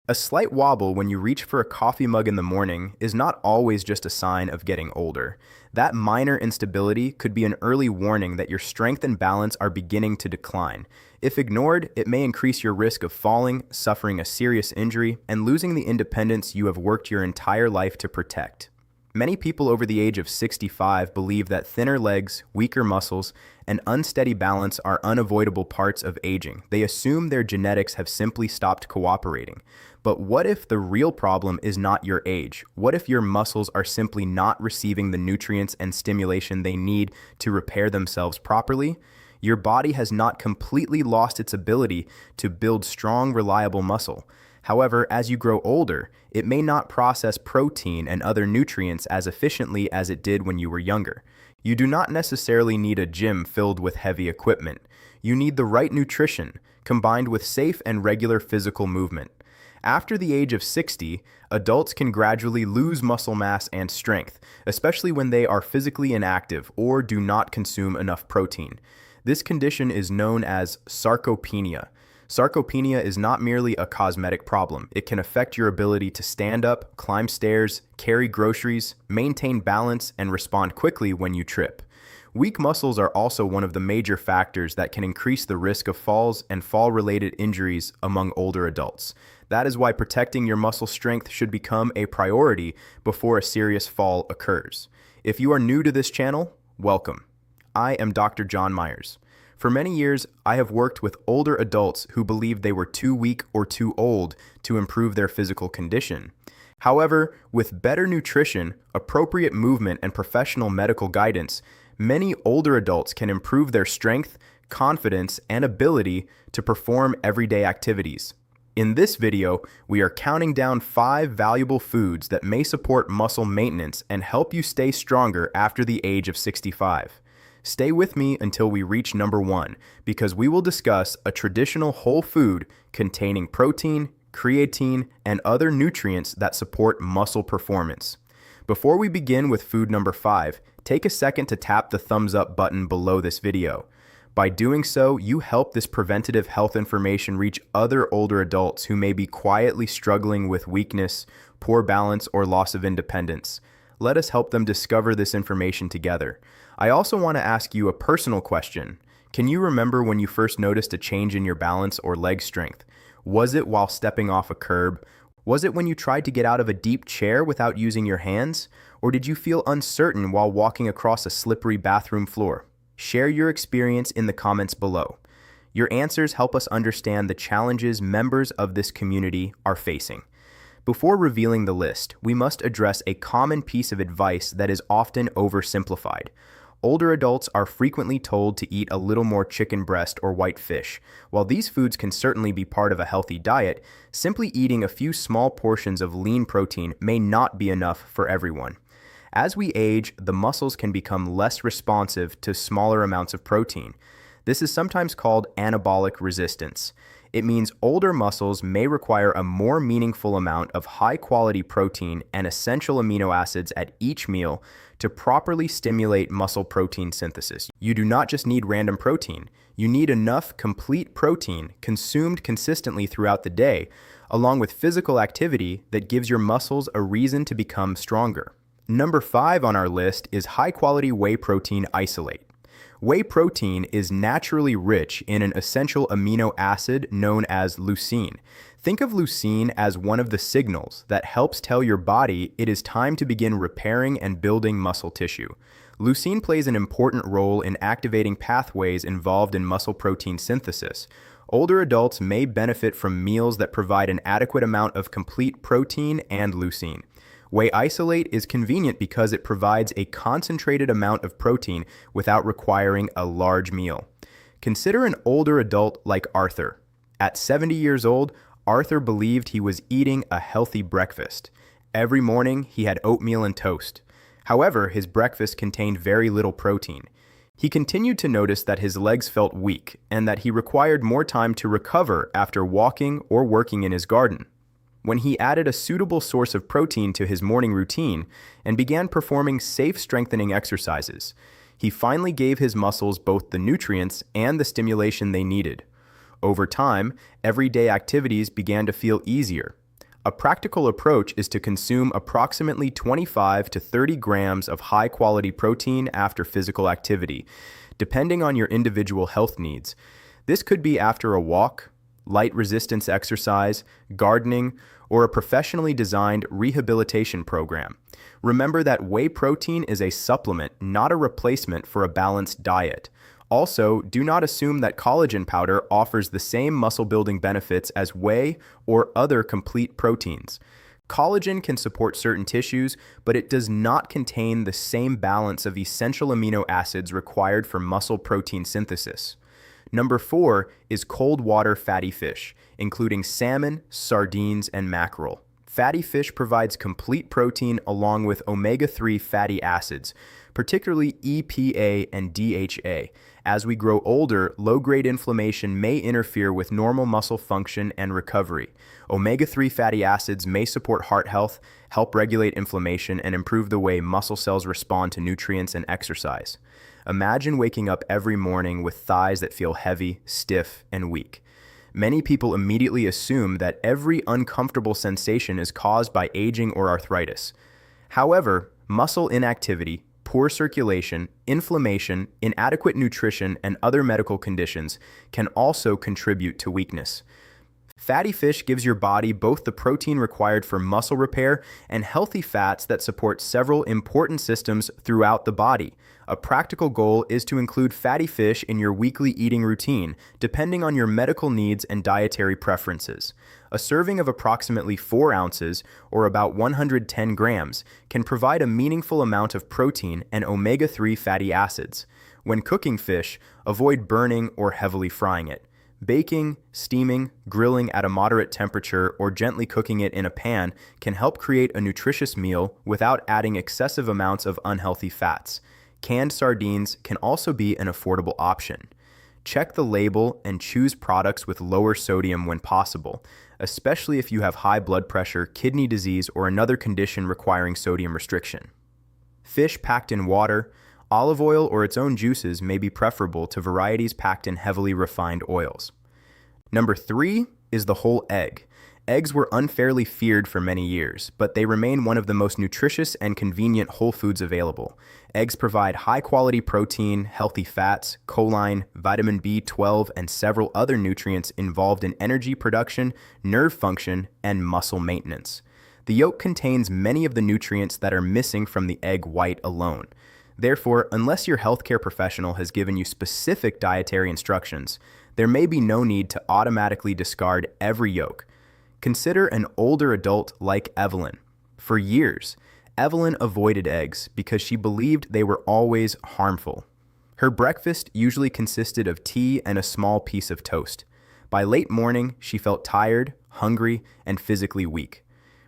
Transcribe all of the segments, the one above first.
A slight wobble when you reach for a coffee mug in the morning is not always just a sign of getting older. That minor instability could be an early warning that your strength and balance are beginning to decline. If ignored, it may increase your risk of falling, suffering a serious injury, and losing the independence you have worked your entire life to protect. Many people over the age of 65 believe that thinner legs, weaker muscles, and unsteady balance are unavoidable parts of aging. They assume their genetics have simply stopped cooperating. But what if the real problem is not your age? What if your muscles are simply not receiving the nutrients and stimulation they need to repair themselves properly? Your body has not completely lost its ability to build strong, reliable muscle. However, as you grow older, it may not process protein and other nutrients as efficiently as it did when you were younger. You do not necessarily need a gym filled with heavy equipment. You need the right nutrition, combined with safe and regular physical movement. After the age of 60, adults can gradually lose muscle mass and strength, especially when they are physically inactive or do not consume enough protein. This condition is known as sarcopenia. Sarcopenia is not merely a cosmetic problem. It can affect your ability to stand up, climb stairs, carry groceries, maintain balance, and respond quickly when you trip. Weak muscles are also one of the major factors that can increase the risk of falls and fall-related injuries among older adults. That is why protecting your muscle strength should become a priority before a serious fall occurs. If you are new to this channel, welcome. I am Dr. John Myers. For many years, I have worked with older adults who believed they were too weak or too old to improve their physical condition. However, with better nutrition, appropriate movement, and professional medical guidance, many older adults can improve their strength, confidence, and ability to perform everyday activities. In this video, we are counting down 5 valuable foods that may support muscle maintenance and help you stay stronger after the age of 65. Stay with me until we reach number 1, because we will discuss a traditional whole food containing protein, creatine, and other nutrients that support muscle performance. Before we begin with food number 5, take a second to tap the thumbs up button below this video. By doing so, you help this preventative health information reach other older adults who may be quietly struggling with weakness, poor balance, or loss of independence. Let us help them discover this information together. I also want to ask you a personal question. Can you remember when you first noticed a change in your balance or leg strength? Was it while stepping off a curb? Was it when you tried to get out of a deep chair without using your hands? Or did you feel uncertain while walking across a slippery bathroom floor? Share your experience in the comments below. Your answers help us understand the challenges members of this community are facing. Before revealing the list, we must address a common piece of advice that is often oversimplified. Older adults are frequently told to eat a little more chicken breast or white fish. While these foods can certainly be part of a healthy diet, simply eating a few small portions of lean protein may not be enough for everyone. As we age, the muscles can become less responsive to smaller amounts of protein. This is sometimes called anabolic resistance. It means older muscles may require a more meaningful amount of high-quality protein and essential amino acids at each meal to properly stimulate muscle protein synthesis. You do not just need random protein. You need enough complete protein consumed consistently throughout the day, along with physical activity that gives your muscles a reason to become stronger. Number 5 on our list is high-quality whey protein isolate. Whey protein is naturally rich in an essential amino acid known as leucine. Think of leucine as one of the signals that helps tell your body it is time to begin repairing and building muscle tissue. Leucine plays an important role in activating pathways involved in muscle protein synthesis. Older adults may benefit from meals that provide an adequate amount of complete protein and leucine. Whey isolate is convenient because it provides a concentrated amount of protein without requiring a large meal. Consider an older adult like Arthur. At 70 years old, Arthur believed he was eating a healthy breakfast. Every morning, he had oatmeal and toast. However, his breakfast contained very little protein. He continued to notice that his legs felt weak and that he required more time to recover after walking or working in his garden. When he added a suitable source of protein to his morning routine and began performing safe strengthening exercises, he finally gave his muscles both the nutrients and the stimulation they needed. Over time, everyday activities began to feel easier. A practical approach is to consume approximately 25 to 30 grams of high-quality protein after physical activity, depending on your individual health needs. This could be after a walk, light resistance exercise, gardening, or a professionally designed rehabilitation program. Remember that whey protein is a supplement, not a replacement for a balanced diet. Also, do not assume that collagen powder offers the same muscle-building benefits as whey or other complete proteins. Collagen can support certain tissues, but it does not contain the same balance of essential amino acids required for muscle protein synthesis. Number 4 is cold water fatty fish, including salmon, sardines, and mackerel. Fatty fish provides complete protein along with omega-3 fatty acids, particularly EPA and DHA. As we grow older, low-grade inflammation may interfere with normal muscle function and recovery. Omega-3 fatty acids may support heart health, help regulate inflammation, and improve the way muscle cells respond to nutrients and exercise. Imagine waking up every morning with thighs that feel heavy, stiff, and weak. Many people immediately assume that every uncomfortable sensation is caused by aging or arthritis. However, muscle inactivity, poor circulation, inflammation, inadequate nutrition, and other medical conditions can also contribute to weakness. Fatty fish gives your body both the protein required for muscle repair and healthy fats that support several important systems throughout the body. A practical goal is to include fatty fish in your weekly eating routine, depending on your medical needs and dietary preferences. A serving of approximately 4 ounces, or about 110 grams, can provide a meaningful amount of protein and omega-3 fatty acids. When cooking fish, avoid burning or heavily frying it. Baking, steaming, grilling at a moderate temperature, or gently cooking it in a pan can help create a nutritious meal without adding excessive amounts of unhealthy fats. Canned sardines can also be an affordable option. Check the label and choose products with lower sodium when possible, especially if you have high blood pressure, kidney disease, or another condition requiring sodium restriction. Fish packed in water, olive oil, or its own juices may be preferable to varieties packed in heavily refined oils. Number 3 is the whole egg. Eggs were unfairly feared for many years, but they remain one of the most nutritious and convenient whole foods available. Eggs provide high-quality protein, healthy fats, choline, vitamin B12, and several other nutrients involved in energy production, nerve function, and muscle maintenance. The yolk contains many of the nutrients that are missing from the egg white alone. Therefore, unless your healthcare professional has given you specific dietary instructions, there may be no need to automatically discard every yolk. Consider an older adult like Evelyn. For years, Evelyn avoided eggs because she believed they were always harmful. Her breakfast usually consisted of tea and a small piece of toast. By late morning, she felt tired, hungry, and physically weak.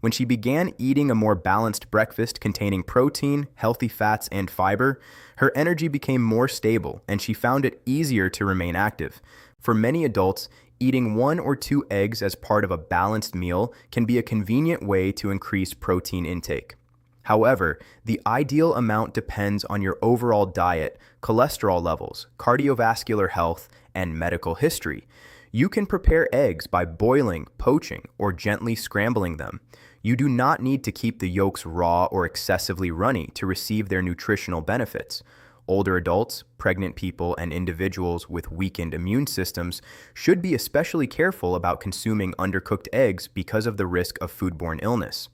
When she began eating a more balanced breakfast containing protein, healthy fats, and fiber, her energy became more stable and she found it easier to remain active. For many adults, eating 1 or 2 eggs as part of a balanced meal can be a convenient way to increase protein intake. However, the ideal amount depends on your overall diet, cholesterol levels, cardiovascular health, and medical history. You can prepare eggs by boiling, poaching, or gently scrambling them. You do not need to keep the yolks raw or excessively runny to receive their nutritional benefits. Older adults, pregnant people, and individuals with weakened immune systems should be especially careful about consuming undercooked eggs because of the risk of foodborne illness.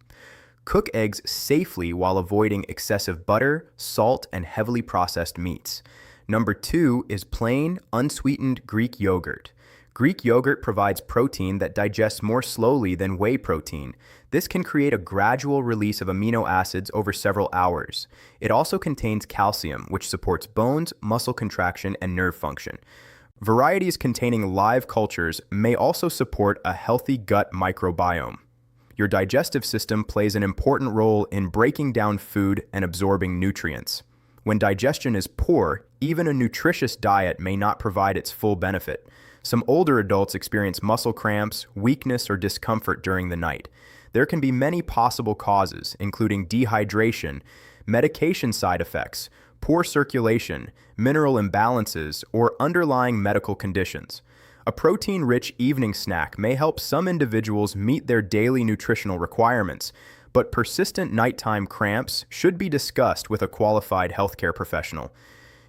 Cook eggs safely while avoiding excessive butter, salt, and heavily processed meats. Number 2 is plain, unsweetened Greek yogurt. Greek yogurt provides protein that digests more slowly than whey protein. This can create a gradual release of amino acids over several hours. It also contains calcium, which supports bones, muscle contraction, and nerve function. Varieties containing live cultures may also support a healthy gut microbiome. Your digestive system plays an important role in breaking down food and absorbing nutrients. When digestion is poor, even a nutritious diet may not provide its full benefit. Some older adults experience muscle cramps, weakness, or discomfort during the night. There can be many possible causes, including dehydration, medication side effects, poor circulation, mineral imbalances, or underlying medical conditions. A protein-rich evening snack may help some individuals meet their daily nutritional requirements, but persistent nighttime cramps should be discussed with a qualified healthcare professional.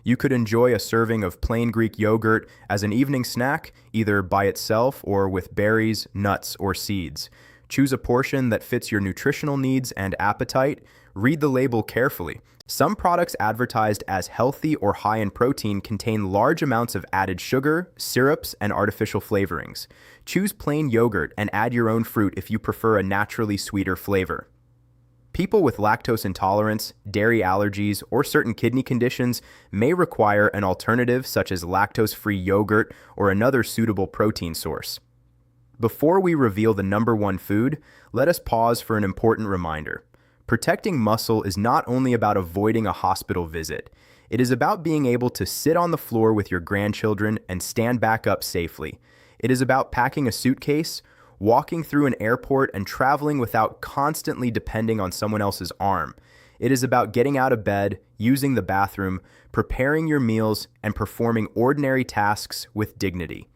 You could enjoy a serving of plain Greek yogurt as an evening snack, either by itself or with berries, nuts, or seeds. Choose a portion that fits your nutritional needs and appetite. Read the label carefully. Some products advertised as healthy or high in protein contain large amounts of added sugar, syrups, and artificial flavorings. Choose plain yogurt and add your own fruit if you prefer a naturally sweeter flavor. People with lactose intolerance, dairy allergies, or certain kidney conditions may require an alternative such as lactose-free yogurt or another suitable protein source. Before we reveal the number one food, let us pause for an important reminder. Protecting muscle is not only about avoiding a hospital visit. It is about being able to sit on the floor with your grandchildren and stand back up safely. It is about packing a suitcase, walking through an airport, and traveling without constantly depending on someone else's arm. It is about getting out of bed, using the bathroom, preparing your meals, and performing ordinary tasks with dignity.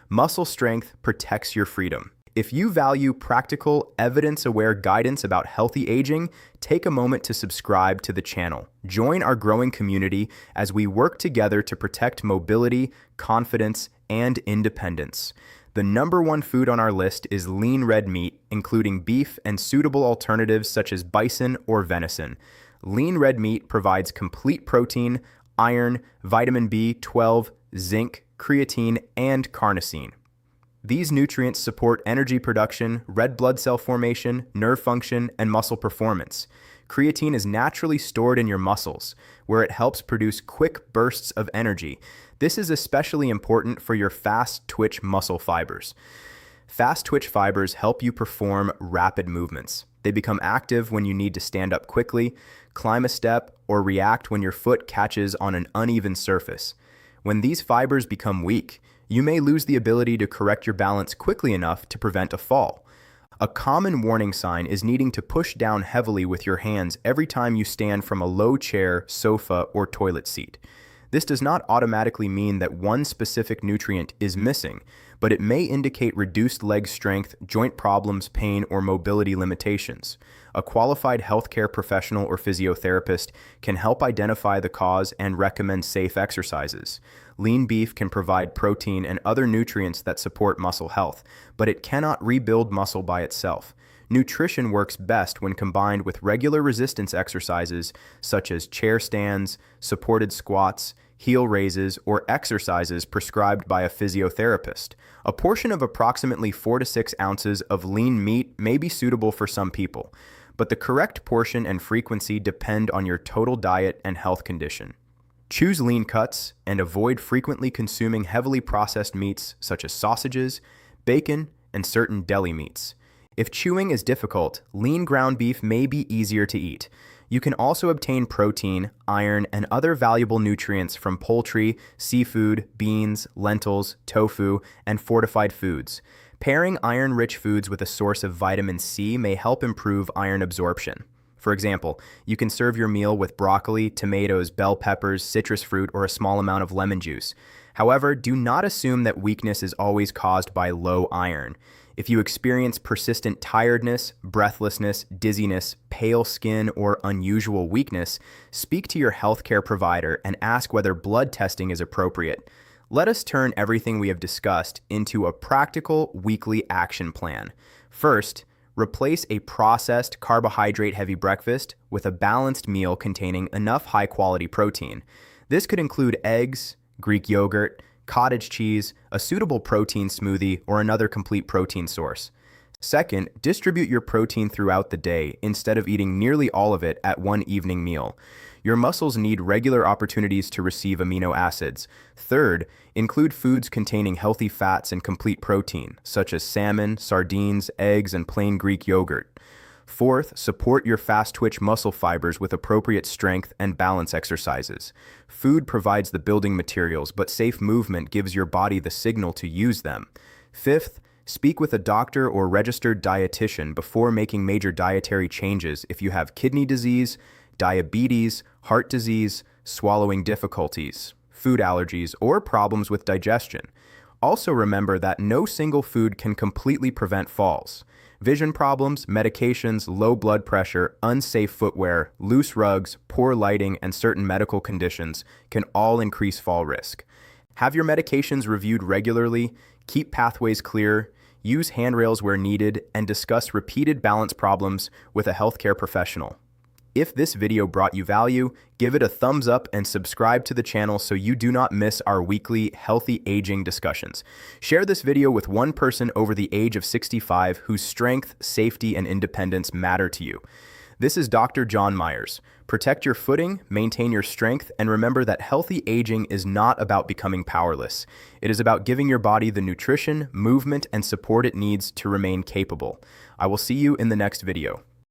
Muscle strength protects your freedom. If you value practical, evidence-aware guidance about healthy aging, take a moment to subscribe to the channel. Join our growing community as we work together to protect mobility, confidence, and independence. The number one food on our list is lean red meat, including beef and suitable alternatives such as bison or venison. Lean red meat provides complete protein, iron, vitamin B12, zinc, creatine, and carnosine. These nutrients support energy production, red blood cell formation, nerve function, and muscle performance. Creatine is naturally stored in your muscles, where it helps produce quick bursts of energy. This is especially important for your fast-twitch muscle fibers. Fast-twitch fibers help you perform rapid movements. They become active when you need to stand up quickly, climb a step, or react when your foot catches on an uneven surface. When these fibers become weak, you may lose the ability to correct your balance quickly enough to prevent a fall. A common warning sign is needing to push down heavily with your hands every time you stand from a low chair, sofa, or toilet seat. This does not automatically mean that one specific nutrient is missing, but it may indicate reduced leg strength, joint problems, pain, or mobility limitations. A qualified healthcare professional or physiotherapist can help identify the cause and recommend safe exercises. Lean beef can provide protein and other nutrients that support muscle health, but it cannot rebuild muscle by itself. Nutrition works best when combined with regular resistance exercises such as chair stands, supported squats, heel raises, or exercises prescribed by a physiotherapist. A portion of approximately 4 to 6 ounces of lean meat may be suitable for some people, but the correct portion and frequency depend on your total diet and health condition. Choose lean cuts and avoid frequently consuming heavily processed meats such as sausages, bacon, and certain deli meats. If chewing is difficult, lean ground beef may be easier to eat. You can also obtain protein, iron, and other valuable nutrients from poultry, seafood, beans, lentils, tofu, and fortified foods. Pairing iron-rich foods with a source of vitamin C may help improve iron absorption. For example, you can serve your meal with broccoli, tomatoes, bell peppers, citrus fruit, or a small amount of lemon juice. However, do not assume that weakness is always caused by low iron. If you experience persistent tiredness, breathlessness, dizziness, pale skin, or unusual weakness, speak to your healthcare provider and ask whether blood testing is appropriate. Let us turn everything we have discussed into a practical weekly action plan. First, replace a processed carbohydrate-heavy breakfast with a balanced meal containing enough high-quality protein. This could include eggs, Greek yogurt, cottage cheese, a suitable protein smoothie, or another complete protein source. Second, distribute your protein throughout the day instead of eating nearly all of it at one evening meal. Your muscles need regular opportunities to receive amino acids. Third, include foods containing healthy fats and complete protein, such as salmon, sardines, eggs, and plain Greek yogurt. Fourth, support your fast-twitch muscle fibers with appropriate strength and balance exercises. Food provides the building materials, but safe movement gives your body the signal to use them. Fifth, speak with a doctor or registered dietitian before making major dietary changes if you have kidney disease, diabetes, heart disease, swallowing difficulties, food allergies, or problems with digestion. Also remember that no single food can completely prevent falls. Vision problems, medications, low blood pressure, unsafe footwear, loose rugs, poor lighting, and certain medical conditions can all increase fall risk. Have your medications reviewed regularly, keep pathways clear, use handrails where needed, and discuss repeated balance problems with a healthcare professional. If this video brought you value, give it a thumbs up and subscribe to the channel so you do not miss our weekly healthy aging discussions. Share this video with one person over the age of 65 whose strength, safety, and independence matter to you. This is Dr. John Myers. Protect your footing, maintain your strength, and remember that healthy aging is not about becoming powerless. It is about giving your body the nutrition, movement, and support it needs to remain capable. I will see you in the next video.